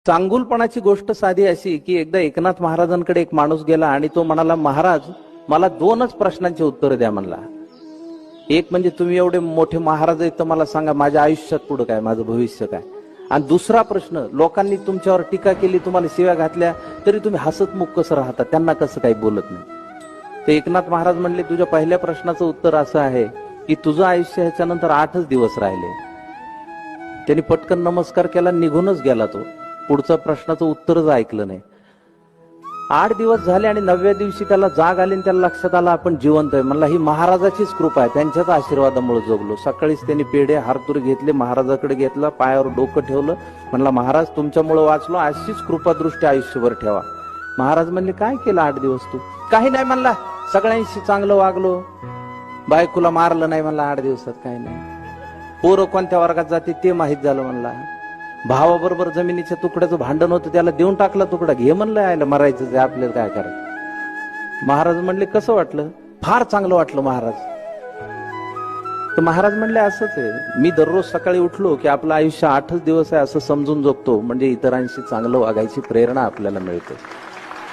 चांगुलपणाची गोष्ट साधी अशी की एकदा एकनाथ महाराजांकडे एक माणूस गेला आणि तो म्हणाला, महाराज मला दोनच प्रश्नांची उत्तर द्या म्हणला. एक म्हणजे तुम्ही एवढे मोठे महाराज आहेत तर मला सांगा माझ्या आयुष्यात पुढे काय, माझं भविष्य काय. आणि दुसरा प्रश्न, लोकांनी तुमच्यावर टीका केली, तुम्हाला शिव्या घातल्या, तरी तुम्ही हसतमुख कसं राहता, त्यांना कसं काही बोलत नाही. ते एकनाथ महाराज म्हणले, तुझ्या पहिल्या प्रश्नाचं उत्तर असं आहे की तुझं आयुष्य ह्याच्यानंतर 8च दिवस राहिले. त्यांनी पटकन नमस्कार केला, निघूनच गेला. तो पुढच्या प्रश्नाचं उत्तरच ऐकलं नाही. 8 दिवस झाले आणि 9व्या दिवशी त्याला जाग आली आणि त्याला लक्षात आलं आपण जिवंत आहे. म्हणला ही महाराजाचीच कृपा आहे, त्यांच्याच आशीर्वादामुळे जगलो. सकाळीच त्यांनी पेढे हारतूर घेतले, महाराजाकडे घेतला, पायावर डोकं ठेवलं, म्हणला महाराज तुमच्यामुळे वाचलो, अशीच कृपादृष्टी आयुष्यभर ठेवा. महाराज म्हणले, काय केलं 8 दिवस तू? काही नाही म्हणला, सगळ्यांशी चांगलं वागलो, बायकोला मारलं नाही म्हणला 8 दिवसात, काही नाही. पोरं कोणत्या वर्गात जाते ते माहित झालं म्हणला. भावाबरोबर जमिनीच्या तुकड्याचं भांडण होतं, त्याला देऊन टाकला तुकडा, घे म्हणलं, आयला मरायचं ते आपल्याला काय करायचं. महाराज म्हणले, कसं वाटलं? फार चांगलं वाटलं महाराज. तर महाराज म्हणले, असंच आहे, मी दररोज सकाळी उठलो की आपलं आयुष्य 8च दिवस आहे असं समजून जगतो, म्हणजे इतरांशी चांगलं वागायची प्रेरणा आपल्याला मिळते.